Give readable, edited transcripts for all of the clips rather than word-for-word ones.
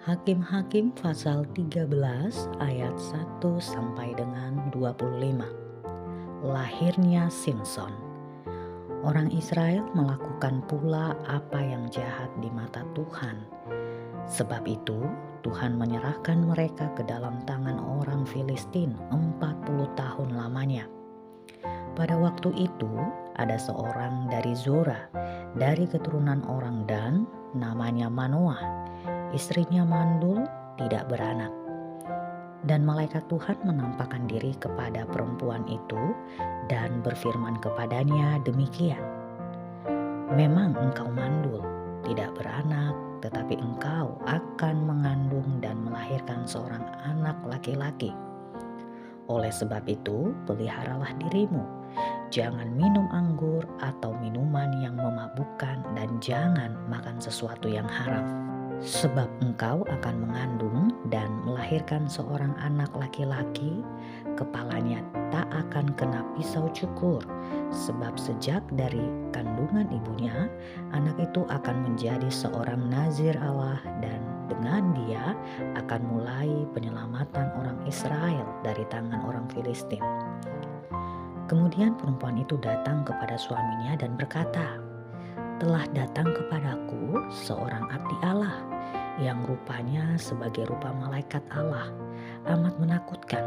Hakim-Hakim pasal 13 ayat 1 sampai dengan 25. Lahirnya Simson. Orang Israel melakukan pula apa yang jahat di mata Tuhan. Sebab itu Tuhan menyerahkan mereka ke dalam tangan orang Filistin 40 tahun lamanya. Pada waktu itu ada seorang dari Zora, dari keturunan orang Dan, namanya Manoah. Istrinya mandul, tidak beranak. Dan malaikat Tuhan menampakkan diri kepada perempuan itu dan berfirman kepadanya demikian. Memang engkau mandul, tidak beranak, tetapi engkau akan mengandung dan melahirkan seorang anak laki-laki. Oleh sebab itu, peliharalah dirimu. Jangan minum anggur atau minuman yang memabukkan dan jangan makan sesuatu yang haram. Sebab engkau akan mengandung dan melahirkan seorang anak laki-laki, kepalanya tak akan kena pisau cukur. Sebab sejak dari kandungan ibunya, anak itu akan menjadi seorang nazir Allah dan dengan dia akan mulai penyelamatan orang Israel dari tangan orang Filistin. Kemudian perempuan itu datang kepada suaminya dan berkata, telah datang kepadaku seorang abdi Allah yang rupanya sebagai rupa malaikat Allah, amat menakutkan.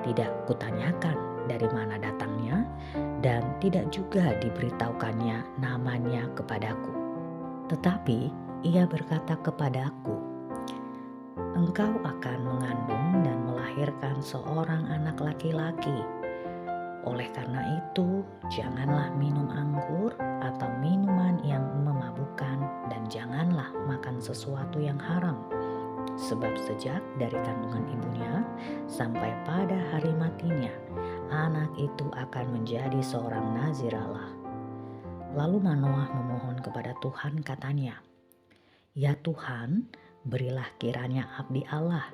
Tidak kutanyakan dari mana datangnya dan tidak juga diberitahukannya namanya kepadaku. Tetapi ia berkata kepadaku, engkau akan mengandung dan melahirkan seorang anak laki-laki. Oleh karena itu, janganlah minum anggur atau minuman yang memabukkan dan janganlah makan sesuatu yang haram. Sebab sejak dari kandungan ibunya sampai pada hari matinya, anak itu akan menjadi seorang nazir Allah. Lalu Manoah memohon kepada Tuhan katanya, ya Tuhan, berilah kiranya abdi Allah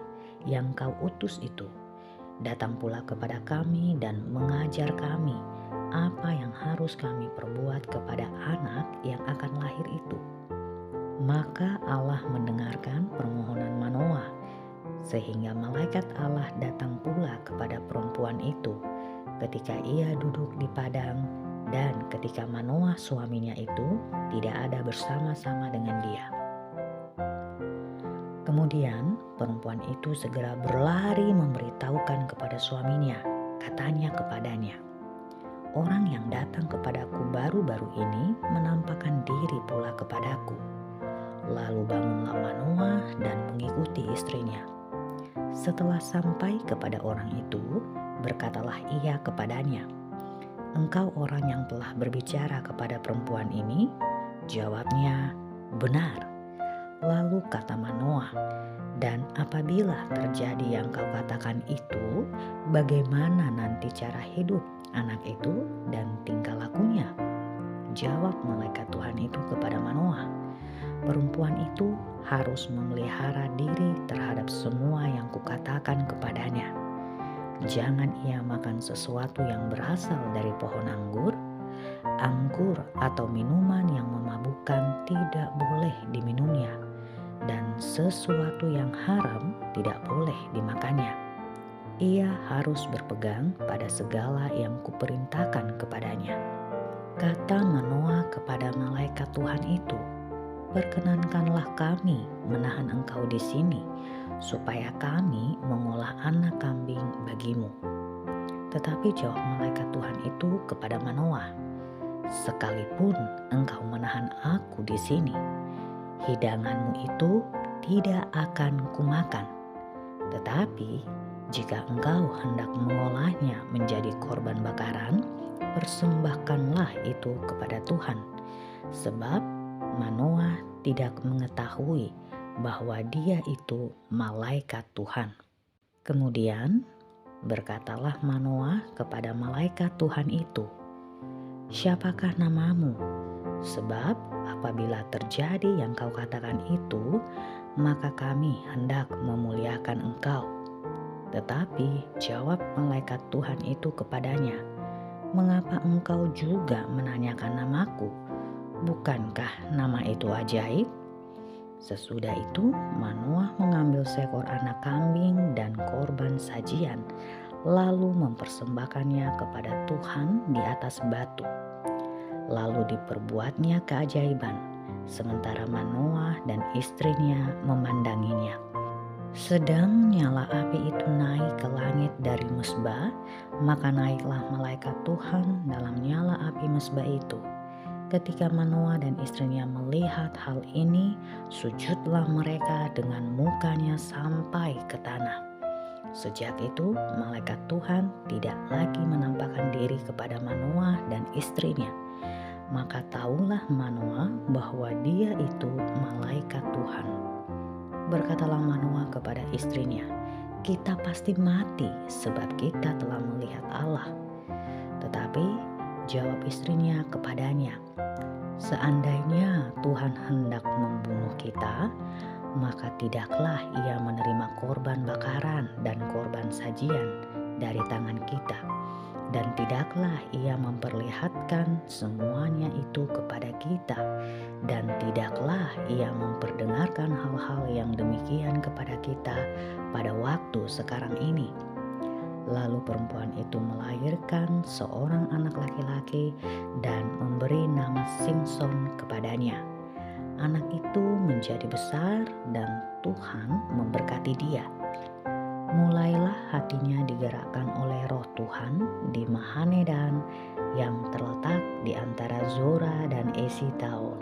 yang kau utus itu datang pula kepada kami dan mengajar kami apa yang harus kami perbuat kepada anak yang akan lahir itu. Maka Allah mendengarkan permohonan Manoah, sehingga malaikat Allah datang pula kepada perempuan itu ketika ia duduk di padang dan ketika Manoah suaminya itu tidak ada bersama-sama dengan dia. Kemudian perempuan itu segera berlari memberitahukan kepada suaminya, katanya kepadanya, orang yang datang kepadaku baru-baru ini menampakkan diri pula kepadaku. Lalu bangunlah Manoah dan mengikuti istrinya. Setelah sampai kepada orang itu, berkatalah ia kepadanya, engkau orang yang telah berbicara kepada perempuan ini? Jawabnya, benar. Lalu kata Manoah, dan apabila terjadi yang kau katakan itu, bagaimana nanti cara hidup anak itu dan tingkah lakunya? Jawab malaikat Tuhan itu kepada Manoah, perempuan itu harus memelihara diri terhadap semua yang kukatakan kepadanya. Jangan ia makan sesuatu yang berasal dari pohon anggur atau minuman yang memabukkan tidak boleh diminumnya, dan sesuatu yang haram tidak boleh dimakannya. Ia harus berpegang pada segala yang kuperintahkan kepadanya. Kata Manoah kepada malaikat Tuhan itu, perkenankanlah kami menahan engkau di sini, supaya kami mengolah anak kambing bagimu. Tetapi jawab malaikat Tuhan itu kepada Manoah, sekalipun engkau menahan aku di sini, hidanganmu itu tidak akan kumakan. Tetapi jika engkau hendak mengolahnya menjadi korban bakaran, persembahkanlah itu kepada Tuhan. Sebab Manoah tidak mengetahui bahwa dia itu malaikat Tuhan. Kemudian berkatalah Manoah kepada malaikat Tuhan itu, siapakah namamu? Sebab apabila terjadi yang kau katakan itu, maka kami hendak memuliakan engkau. Tetapi jawab malaikat Tuhan itu kepadanya, mengapa engkau juga menanyakan namaku? Bukankah nama itu ajaib? Sesudah itu Manoah mengambil seekor anak kambing dan korban sajian, lalu mempersembahkannya kepada Tuhan di atas batu. Lalu diperbuatnya keajaiban, sementara Manoah dan istrinya memandanginya. Sedang nyala api itu naik ke langit dari mesbah, maka naiklah malaikat Tuhan dalam nyala api mesbah itu. Ketika Manoah dan istrinya melihat hal ini, sujudlah mereka dengan mukanya sampai ke tanah. Sejak itu, malaikat Tuhan tidak lagi menampakkan diri kepada Manoah dan istrinya. Maka tahulah Manoah bahwa dia itu malaikat Tuhan. Berkatalah Manoah kepada istrinya, "Kita pasti mati sebab kita telah melihat Allah." Tetapi jawab istrinya kepadanya, "Seandainya Tuhan hendak membunuh kita, maka tidaklah ia menerima korban bakaran dan korban sajian dari tangan kita, dan tidaklah ia memperlihatkan semuanya itu kepada kita, dan tidaklah ia memperdengarkan hal-hal yang demikian kepada kita pada waktu sekarang ini." Lalu perempuan itu melahirkan seorang anak laki-laki dan memberi nama Simson kepadanya. Anak itu menjadi besar dan Tuhan memberkati dia. Mulailah hatinya digerakkan oleh Roh Tuhan di Mahanedan yang terletak di antara Zora dan Esitaol.